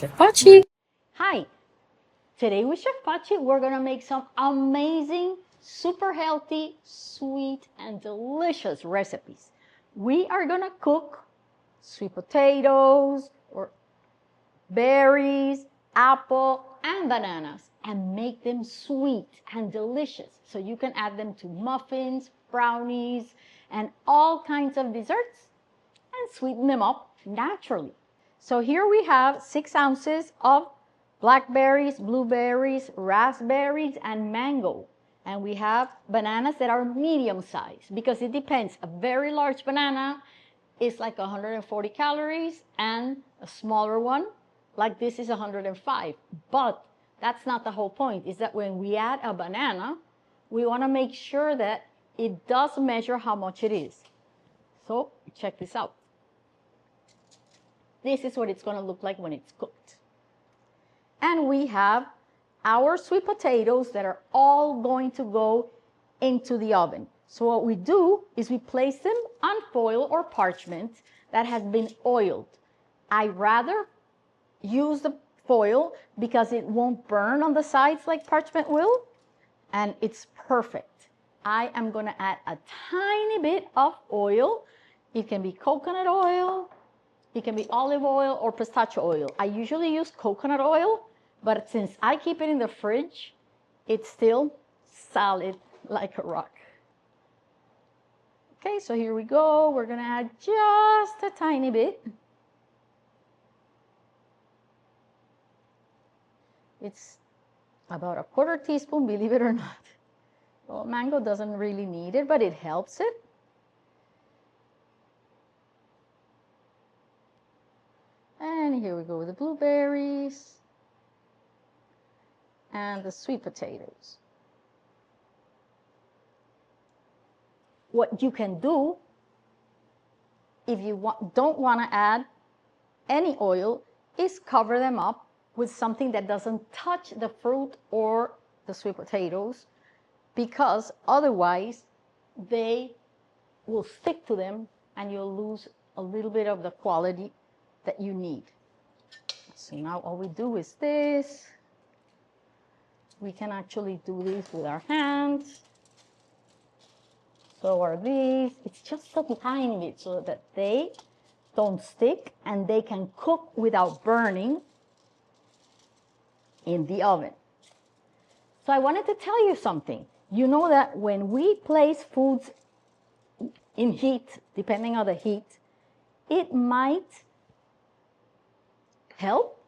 Chef Pachi. Hi, today with Chef Pachi, we're gonna make some amazing, super healthy, sweet, and delicious recipes. We are gonna cook sweet potatoes or berries, apple, and bananas and make them sweet and delicious. So you can add them to muffins, brownies, and all kinds of desserts and sweeten them up naturally. So here we have 6 ounces of blackberries, blueberries, raspberries, and mango. And we have bananas that are medium size because it depends. A very large banana is like 140 calories and a smaller one like this is 105. But that's not the whole point, is that when we add a banana, we want to make sure that it does measure how much it is. So check this out. This is what it's going to look like when it's cooked. And we have our sweet potatoes that are all going to go into the oven. So what we do is we place them on foil or parchment that has been oiled. I rather use the foil because it won't burn on the sides like parchment will, and it's perfect. I am going to add a tiny bit of oil. It can be coconut oil, it can be olive oil or pistachio oil. I usually use coconut oil, but since I keep it in the fridge, it's still solid like a rock. Okay, so here we go. We're going to add just a tiny bit. It's about a quarter teaspoon, believe it or not. Well, mango doesn't really need it, but it helps it. And here we go with the blueberries and the sweet potatoes. What you can do, if you don't want to add any oil, is cover them up with something that doesn't touch the fruit or the sweet potatoes, because otherwise they will stick to them and you'll lose a little bit of the quality that you need. So now all we do is this. We can actually do this with our hands. So are these. It's just a tiny bit so that they don't stick and they can cook without burning in the oven. So I wanted to tell you something. You know that when we place foods in heat, depending on the heat, it might help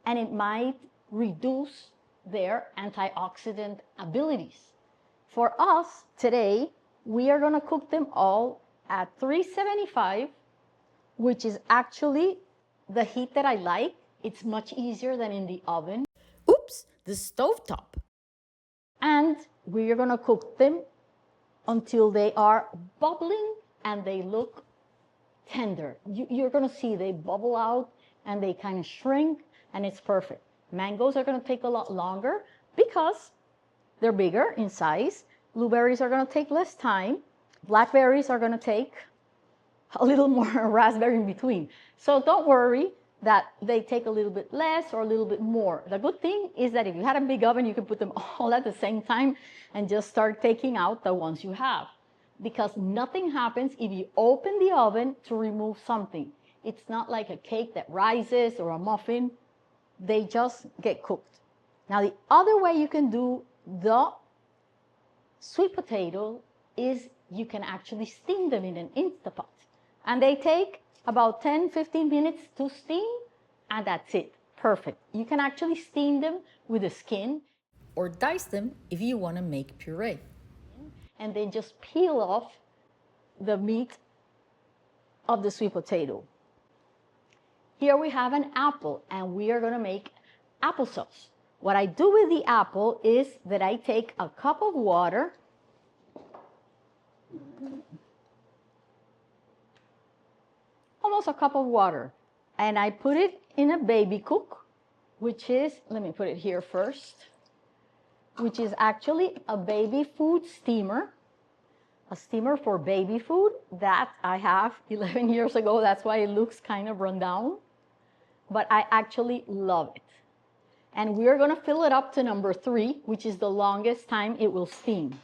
and it might reduce their antioxidant abilities. For us today, we are going to cook them all at 375, which is actually the heat that I like. It's much easier than in the oven. Oops, the stovetop. And we are going to cook them until they are bubbling and they look tender. You're going to see they bubble out and they kind of shrink, and it's perfect. Mangoes are going to take a lot longer because they're bigger in size. Blueberries are going to take less time. Blackberries are going to take a little more raspberry in between. So don't worry that they take a little bit less or a little bit more. The good thing is that if you had a big oven, you can put them all at the same time and just start taking out the ones you have. Because nothing happens if you open the oven to remove something. It's not like a cake that rises or a muffin. They just get cooked. Now the other way you can do the sweet potato is you can actually steam them in an Instapot. And they take about 10-15 minutes to steam, and that's it. Perfect. You can actually steam them with the skin. Or dice them if you want to make puree. And then just peel off the meat of the sweet potato. Here we have an apple, and we are going to make applesauce. What I do with the apple is that I take a cup of water, almost a cup of water, and I put it in a baby cook, which is, let me put it here first, which is actually a baby food steamer, a steamer for baby food that I have 11 years ago. That's why it looks kind of run down. but I actually love it. And we're going to fill it up to number 3, which is the longest time it will steam.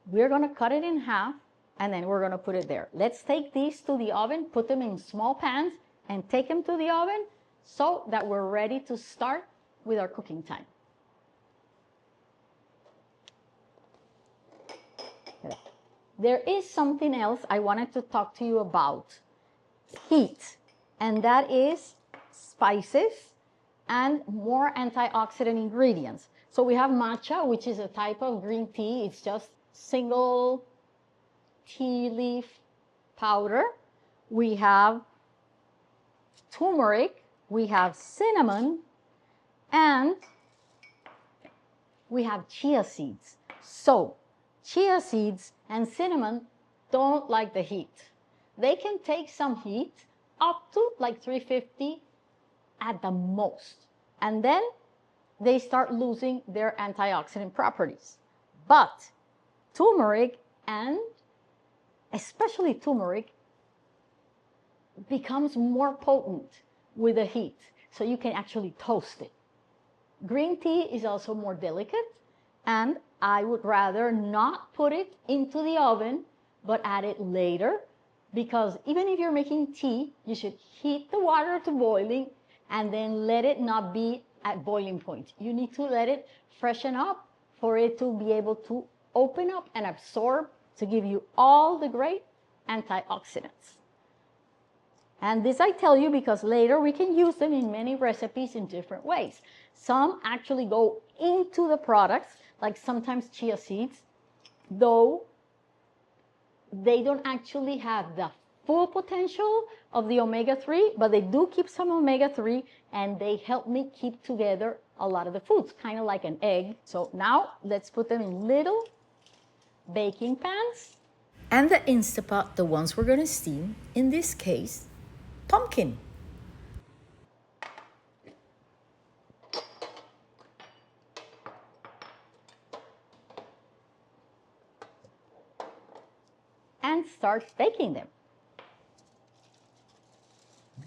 We're going to cut it in half, and then we're going to put it there. Let's take these to the oven, put them in small pans, and take them to the oven so that we're ready to start with our cooking time. There is something else I wanted to talk to you about. Heat, and that is spices and more antioxidant ingredients. So we have matcha, which is a type of green tea. It's just single tea leaf powder. We have turmeric, we have cinnamon, and we have chia seeds. So chia seeds and cinnamon don't like the heat. They can take some heat up to like 350 at the most. And then they start losing their antioxidant properties. But turmeric, and especially turmeric, becomes more potent with the heat. So you can actually toast it. Green tea is also more delicate, and I would rather not put it into the oven, but add it later, because even if you're making tea, you should heat the water to boiling and then let it not be at boiling point. You need to let it freshen up for it to be able to open up and absorb to give you all the great antioxidants. And this I tell you because later we can use them in many recipes in different ways. Some actually go into the products, like sometimes chia seeds, though they don't actually have the full potential of the omega-3, but they do keep some omega-3, and they help me keep together a lot of the foods, kind of like an egg. So now let's put them in little baking pans. And the Instapot, the ones we're going to steam, in this case, pumpkin. And start baking them.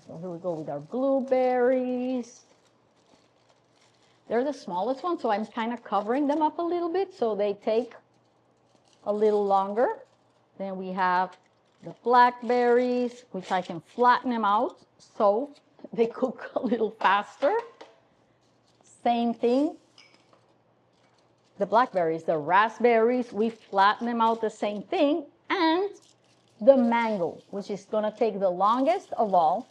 So here we go with our blueberries. They're the smallest ones, so I'm kind of covering them up a little bit so they take a little longer. Then we have the blackberries, which I can flatten them out so they cook a little faster. Same thing. The blackberries, the raspberries, we flatten them out the same thing. And the mango, which is going to take the longest of all.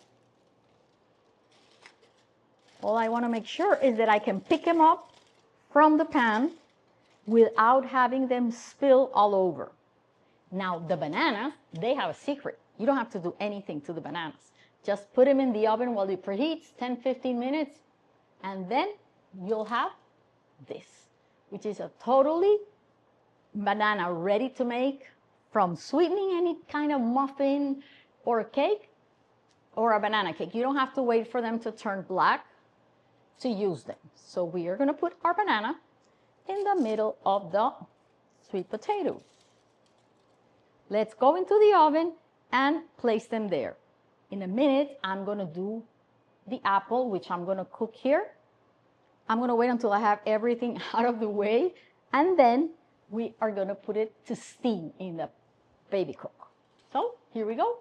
All I want to make sure is that I can pick them up from the pan without having them spill all over. Now, the bananas, they have a secret. You don't have to do anything to the bananas. Just put them in the oven while it preheats, 10-15 minutes, and then you'll have this, which is a totally banana ready to make, from sweetening any kind of muffin or cake or a banana cake. You don't have to wait for them to turn black to use them. So we are going to put our banana in the middle of the sweet potato. Let's go into the oven and place them there. In a minute, I'm going to do the apple, which I'm going to cook here. I'm going to wait until I have everything out of the way, and then we are going to put it to steam in the baby cook. So here we go.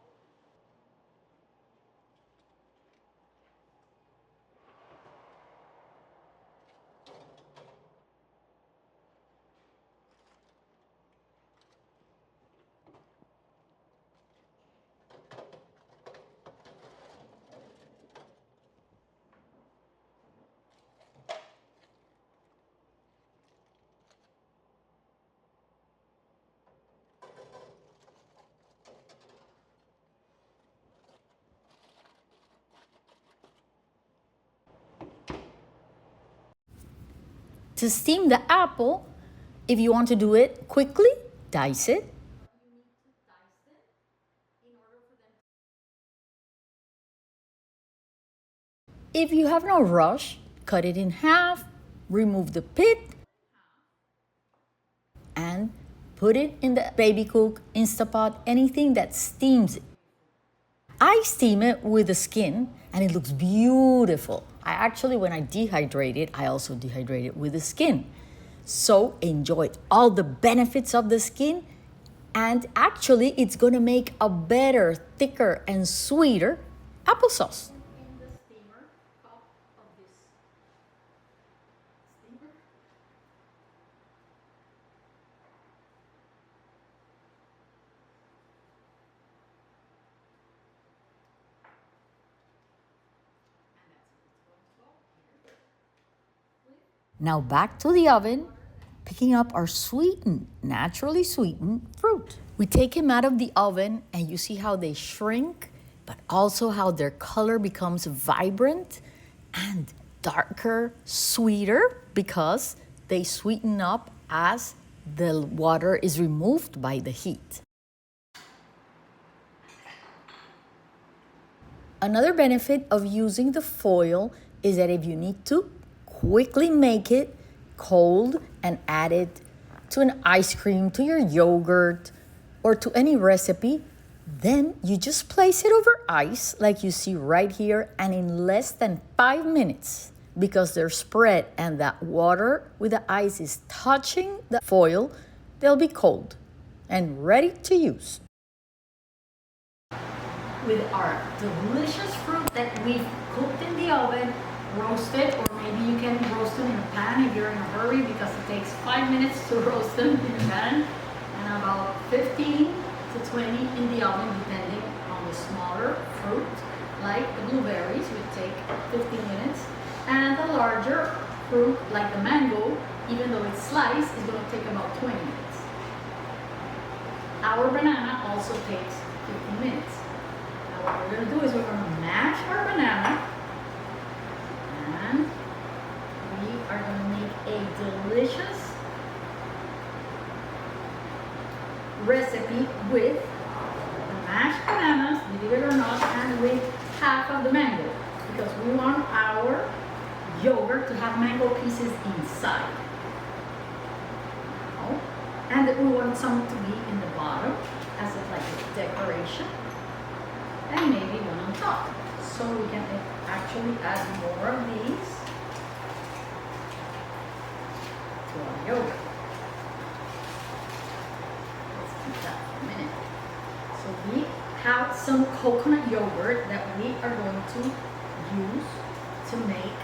To steam the apple, if you want to do it quickly, dice it. If you have no rush, cut it in half, remove the pit, and put it in the baby cook, Instapot, anything that steams it. I steam it with the skin and it looks beautiful. I actually, when I dehydrate it, I also dehydrate it with the skin. So enjoy all the benefits of the skin, and actually it's gonna make a better, thicker, and sweeter applesauce. Now back to the oven, picking up our sweetened, naturally sweetened fruit. We take them out of the oven and you see how they shrink, but also how their color becomes vibrant and darker, sweeter, because they sweeten up as the water is removed by the heat. Another benefit of using the foil is that if you need to quickly make it cold and add it to an ice cream, to your yogurt, or to any recipe, then you just place it over ice like you see right here, and in less than 5 minutes, because they're spread and that water with the ice is touching the foil, they'll be cold and ready to use. With our delicious fruit that we've cooked in the oven, roasted, or maybe you can roast them in a pan if you're in a hurry, because it takes 5 minutes to roast them in a pan, and about 15 to 20 in the oven, depending on the smaller fruit, like the blueberries, would take 15 minutes, and the larger fruit, like the mango, even though it's sliced, is going to take about 20 minutes. Our banana also takes 15 minutes. Now what we're going to do is we're going to mash our banana, and we are going to make a delicious recipe with the mashed bananas, believe it or not, and with half of the mango, because we want our yogurt to have mango pieces inside. And we want some to be in the bottom as like a decoration, and maybe one on top. So we can actually add more of these to our yogurt. Let's keep that for a minute. So we have some coconut yogurt that we are going to use to make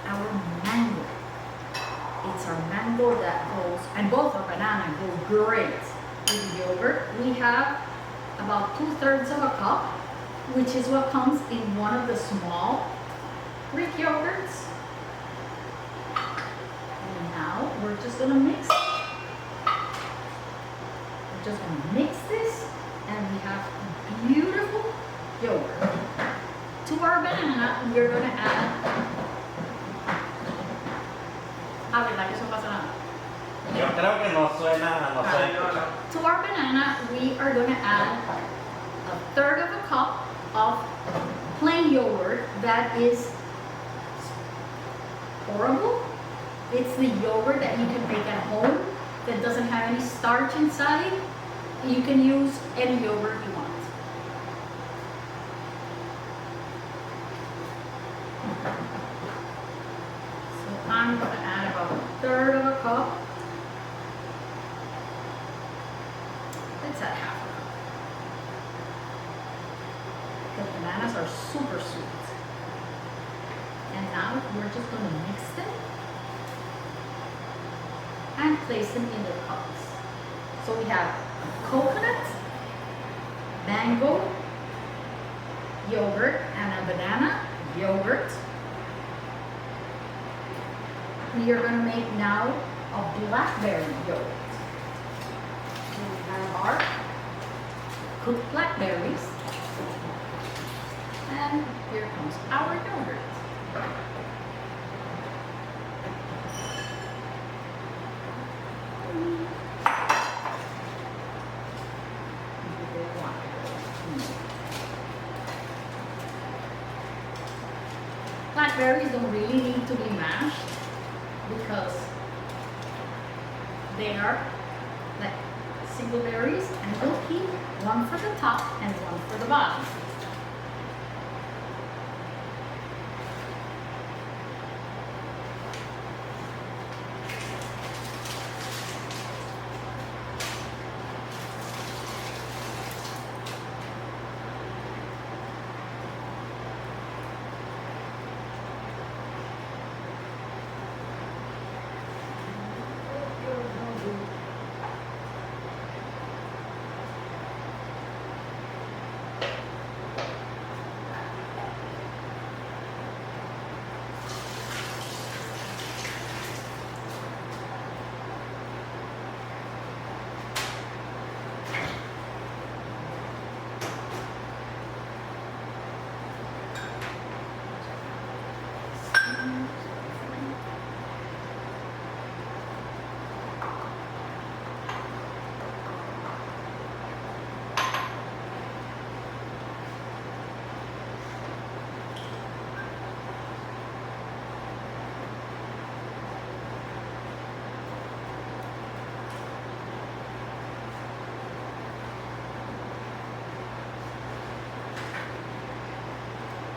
our mango. It's our mango that goes, and both our banana go great with the yogurt. We have about 2/3 of a cup, which is what comes in one of the small Greek yogurts. And now we're just gonna mix it. We're just gonna mix this, and we have beautiful yogurt. To our banana, we're gonna add. A ver, que eso pasa nada. Yo creo que no suena, no sé. To our banana, we are going to add 1/3 of a cup of plain yogurt that is horrible. It's the yogurt that you can make at home that doesn't have any starch inside. You can use any yogurt you want. So I'm going to add about 1/3 of a cup. Let's add half a cup. The bananas are super sweet. And now we're just going to mix them and place them in the cups. So we have coconut, mango, yogurt, and a banana yogurt. We are going to make now a blackberry yogurt. So we have our cooked blackberries. And here comes our yogurt. Blackberries don't really need to be mashed because they are popsicle berries, and we'll keep one for the top and one for the bottom.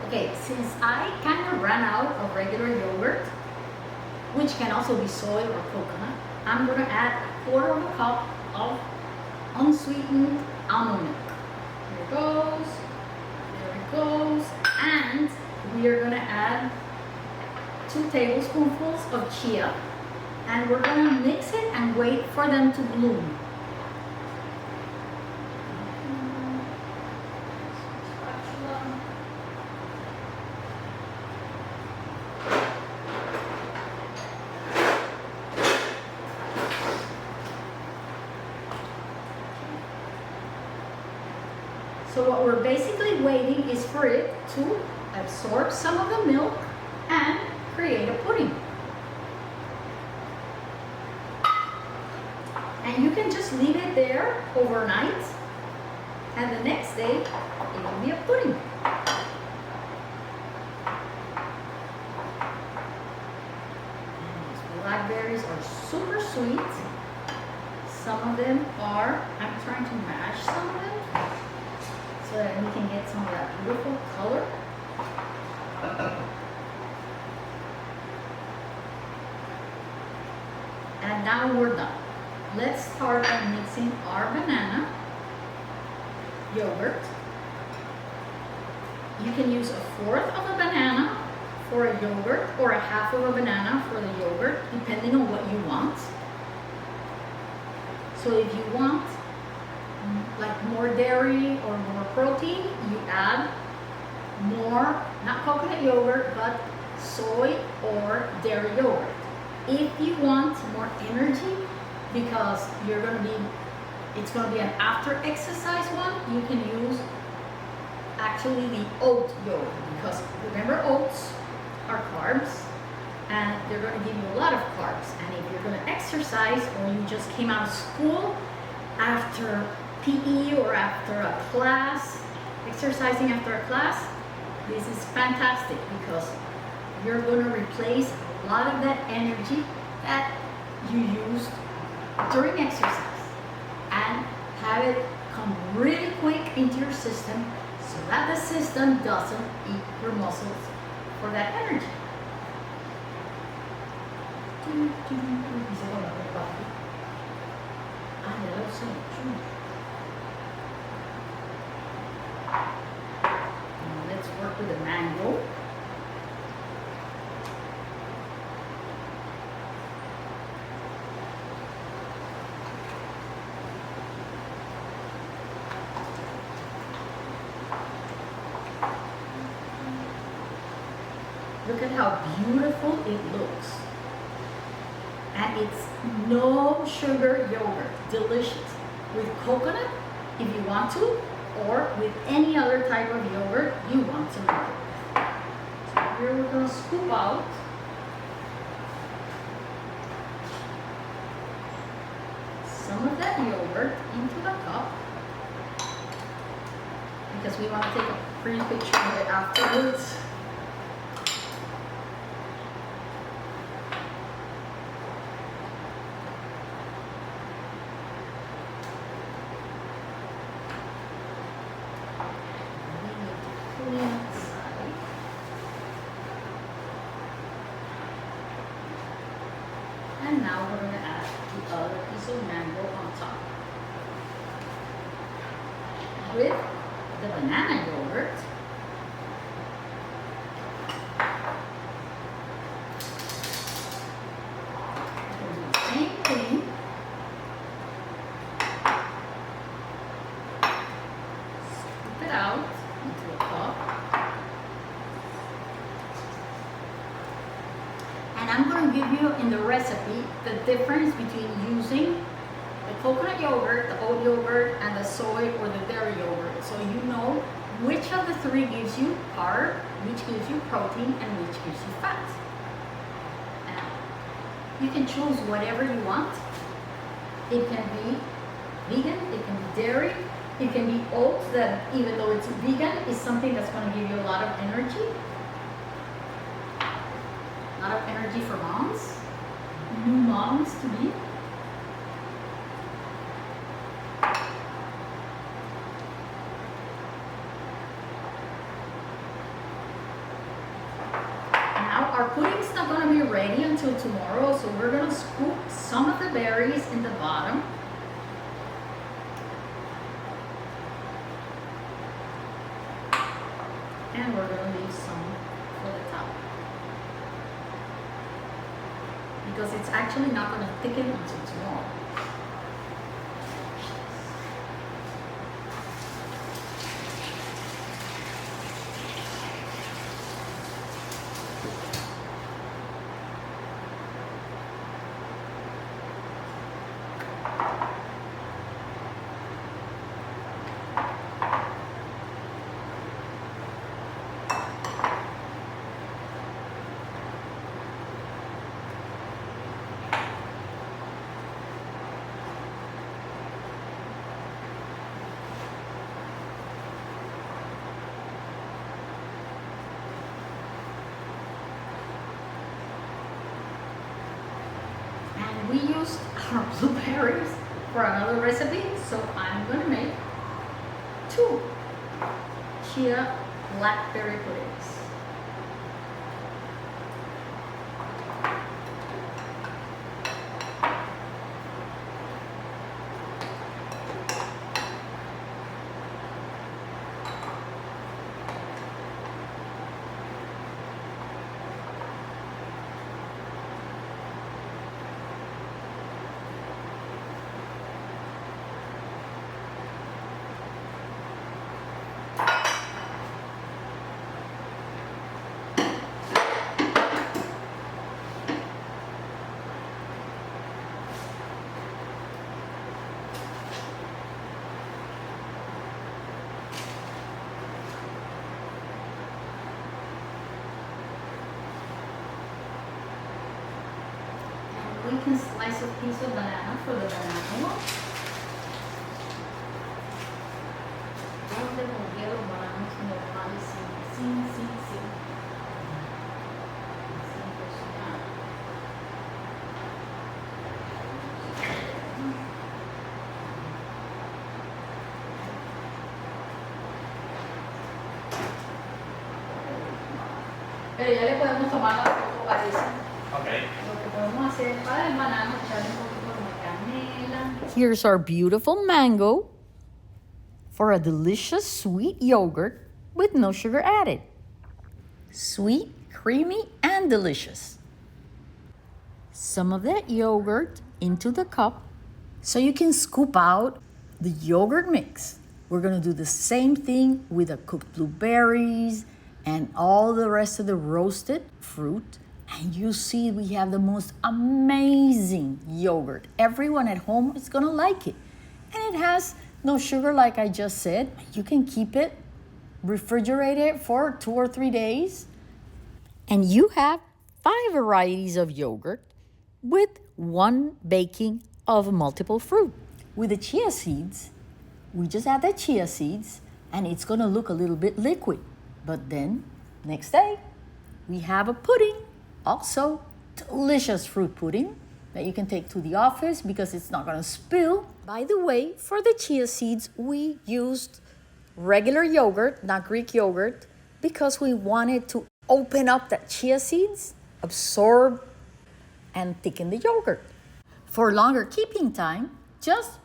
Okay, since I kind of ran out of regular yogurt, which can also be soy or coconut, I'm gonna add a quarter of a cup of unsweetened almond milk. Here it goes, there it goes, and we are gonna add 2 tablespoonfuls of chia, and we're gonna mix it and wait for them to bloom. So what we're basically waiting is for it to absorb some of the milk and create a pudding. And you can just leave it there overnight, and the next day it will be a pudding. These blackberries are super sweet. Some of them are, I'm trying to mash some of them so that we can get some of that beautiful color. And now we're done. Let's start by mixing our banana yogurt. You can use 1/4 of a banana for a yogurt or a 1/2 of a banana for the yogurt, depending on what you want. So if you want like more dairy or more protein, you add more, not coconut yogurt, but soy or dairy yogurt. If you want more energy, because it's gonna be an after exercise one, you can use actually the oat yogurt, because remember, oats are carbs and they're gonna give you a lot of carbs. And if you're gonna exercise, or you just came out of school after PE or after a class, exercising after a class, this is fantastic, because you're going to replace a lot of that energy that you used during exercise and have it come really quick into your system, so that the system doesn't eat your muscles for that energy. Let's work with the mango. Look at how beautiful it looks. And it's no sugar yogurt, delicious. With coconut, if you want to, or with any other type of yogurt you want to make it with. So here we're going to scoop out some of that yogurt into the cup, because we want to take a pretty picture of it afterwards. And now we're going to add the other piece of mango on top. With the banana yogurt, we'll do the same thing. Scoop it out into a cup. And I'm going to give you in the recipe the difference between using the coconut yogurt, the oat yogurt, and the soy or the dairy yogurt. So you know which of the three gives you carb, which gives you protein, and which gives you fat. Now, you can choose whatever you want. It can be vegan, it can be dairy, it can be oats that even though it's vegan, is something that's going to give you a lot of energy. A lot of energy for moms, new moms to be. Our pudding's not going to be ready until tomorrow, so we're going to scoop some of the berries in the bottom. And we're going to leave some for the top. Because it's actually not going to thicken until tomorrow. We used our blueberries for another recipe, so I'm going to make 2 chia blackberry puddings. We can slice a piece of banana for the banana one. ¿Dónde movieron bananos normales sin cocinar? Pero ya le podemos tomar la foto, parece. Okay. Here's our beautiful mango for a delicious sweet yogurt with no sugar added. Sweet, creamy, and delicious. Some of that yogurt into the cup so you can scoop out the yogurt mix. We're going to do the same thing with the cooked blueberries and all the rest of the roasted fruit. And you see we have the most amazing yogurt. Everyone at home is gonna like it. And it has no sugar like I just said. You can keep it refrigerated for 2 or 3 days. And you have 5 varieties of yogurt with 1 baking of multiple fruit. With the chia seeds, we just add the chia seeds and it's gonna look a little bit liquid. But then, next day, we have a pudding. Also, delicious fruit pudding that you can take to the office because it's not gonna spill. By the way, for the chia seeds, we used regular yogurt, not Greek yogurt, because we wanted to open up that chia seeds, absorb and thicken the yogurt. For longer keeping time, just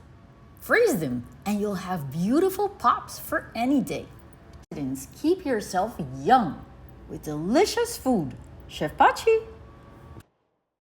freeze them and you'll have beautiful pops for any day. Keep yourself young with delicious food. Chef Pachi.